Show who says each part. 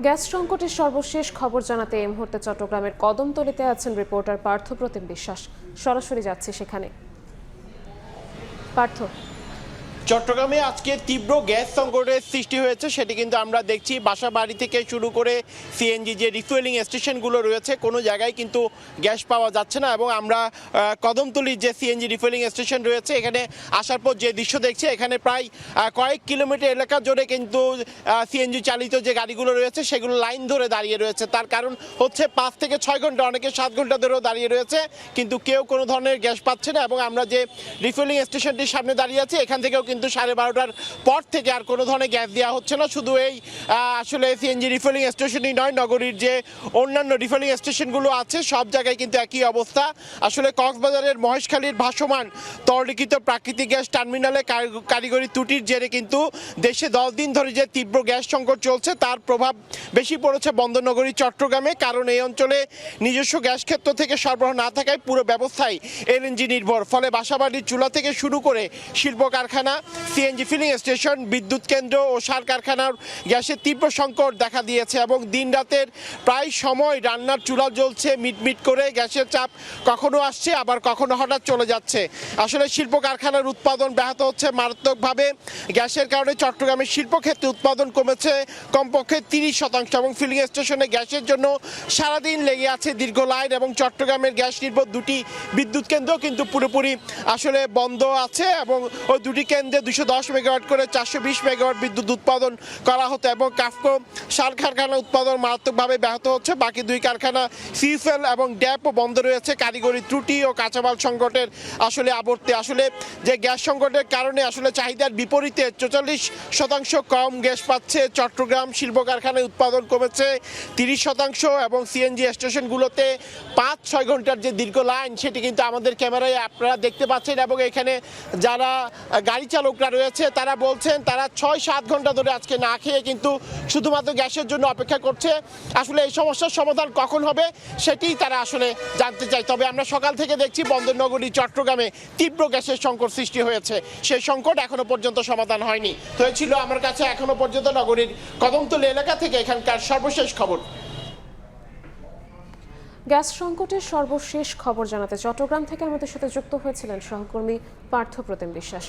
Speaker 1: Gas সংকটের সর্বশেষ খবর জানাতে এই মুহূর্তে চট্টগ্রামের কদমতলীতে আছেন রিপোর্টার পার্থপ্রতিম বিশ্বাস। সরাসরি যাচ্ছে সেখানে। পার্থ,
Speaker 2: চট্টগ্রামে আজকে তীব্র গ্যাস সংকটের সৃষ্টি হয়েছে, সেটি কিন্তু আমরা দেখছি। বাসাবাড়ি থেকে শুরু করে সিএনজি যে রিফুয়েলিং স্টেশনগুলো রয়েছে, কোনো জায়গায় কিন্তু গ্যাস পাওয়া যাচ্ছে না। এবং আমরা কদমতলীর যে সিএনজি রিফুয়েলিং স্টেশন রয়েছে, এখানে আসার পর যে দৃশ্য দেখছি, এখানে প্রায় কয়েক কিলোমিটার এলাকা জুড়ে কিন্তু সিএনজি চালিত যে গাড়িগুলো রয়েছে সেগুলো লাইন ধরে দাঁড়িয়ে রয়েছে। তার কারণ হচ্ছে 5 থেকে 6 ঘন্টা, অনেকে 7 ঘন্টা ধরেও দাঁড়িয়ে রয়েছে, কিন্তু কেউ কোনো ধরনের গ্যাস পাচ্ছে না। এবং আমরা যে রিফুয়েলিং স্টেশনটির সামনে দাঁড়িয়ে আছি, এখান থেকেও কিন্তু 12:30টার পর থেকে আর কোনো ধরনের গ্যাস দেওয়া হচ্ছে না। শুধু এই আসলে সিএনজি রিফুয়েলিং স্টেশনই নয়, নগরীর যে অন্যান্য রিফুয়েলিং স্টেশনগুলো আছে সব জায়গায় কিন্তু একই অবস্থা। আসলে কক্সবাজারের মহেশখালীর ভাসমান তরলীকৃত প্রাকৃতিক গ্যাস টার্মিনালে কারিগরি ত্রুটির জেরে কিন্তু দেশে 10 দিন ধরে যে তীব্র গ্যাস সংকট চলছে, তার প্রভাব বেশি পড়েছে বন্দরনগরী চট্টগ্রামে। কারণ এই অঞ্চলে নিজস্ব গ্যাস ক্ষেত্র থেকে সরবরাহ না থাকায় পুরো ব্যবস্থায় এলএনজি নির্ভর। ফলে বাসাবাড়ির চুলা থেকে শুরু করে শিল্প কারখানা, সিএনজি ফিলিং স্টেশন, বিদ্যুৎ কেন্দ্র ও সার কারখানার গ্যাসের তীব্র সংকট দেখা দিয়েছে। এবং দিন রাতের প্রায় সময় রান্নার চুলা জ্বলছে মিটমিট করে, গ্যাসের চাপ কখনো আসছে আবার কখনো হঠাৎ চলে যাচ্ছে। আসলে শিল্প কারখানার উৎপাদন ব্যাহত হচ্ছে মারাত্মকভাবে। গ্যাসের কারণে চট্টগ্রামের শিল্পক্ষেত্রে উৎপাদন কমেছে কমপক্ষে 30%। এবং ফিলিং স্টেশনে গ্যাসের জন্য সারাদিন লেগে আছে দীর্ঘ লাইন। এবং চট্টগ্রামের গ্যাস নির্ভর 2টি বিদ্যুৎ কেন্দ্র কিন্তু পুরোপুরি আসলে বন্ধ আছে। এবং ওই 2টি কেন্দ্রে 210 মেগাওয়াট করে 420 মেগাওয়াট বিদ্যুৎ উৎপাদন করা হতো। এবং কাফকো সার কারখানা উৎপাদন মারাত্মকভাবে ব্যাহত হচ্ছে। বাকি 2 কারখানা সিএফএল এবং ড্যাপও বন্ধ রয়েছে কারিগরি ত্রুটি ও কাঁচামাল সংকটের আসলে আবর্তে। আসলে যে গ্যাস সংকটের কারণে আসলে চাহিদার বিপরীতে 44% কম গ্যাস পাচ্ছে চট্টগ্রাম। শিল্প কারখানায় উৎপাদন কমেছে 30%। এবং সিএনজি স্টেশনগুলোতে 5-6 ঘন্টার যে দীর্ঘ লাইন, সেটি কিন্তু আমাদের ক্যামেরায় আপনারা দেখতে পাচ্ছেন। এবং এখানে যারা গাড়ি চালকরা রয়েছে তারা বলছেন তারা 6-7 ঘন্টা ধরে আজকে না খেয়ে কিন্তু শুধুমাত্র গ্যাসের জন্য অপেক্ষা করছে। আসলে এই সমস্যার সমাধান কখন হবে সেটি তারা আসলে জানতে চায়। তবে আমরা সকাল থেকে দেখছি বন্দরনগরী চট্টগ্রামে তীব্র গ্যাসের সংকট সৃষ্টি হয়েছে। সেই সংকট এখনো পর্যন্ত সমাধান হয়নি। তো এই ছিল আমার কাছে এখনো পর্যন্ত নগরীর কদমতলী এলাকা থেকে এখানকার সর্বশেষ খবর।
Speaker 1: গ্যাস সংকটের সর্বশেষ খবর জানাতে চট্টগ্রাম থেকে আমাদের সাথে যুক্ত হয়েছিলেন সহকর্মী পার্থপ্রতিম বিশ্বাস।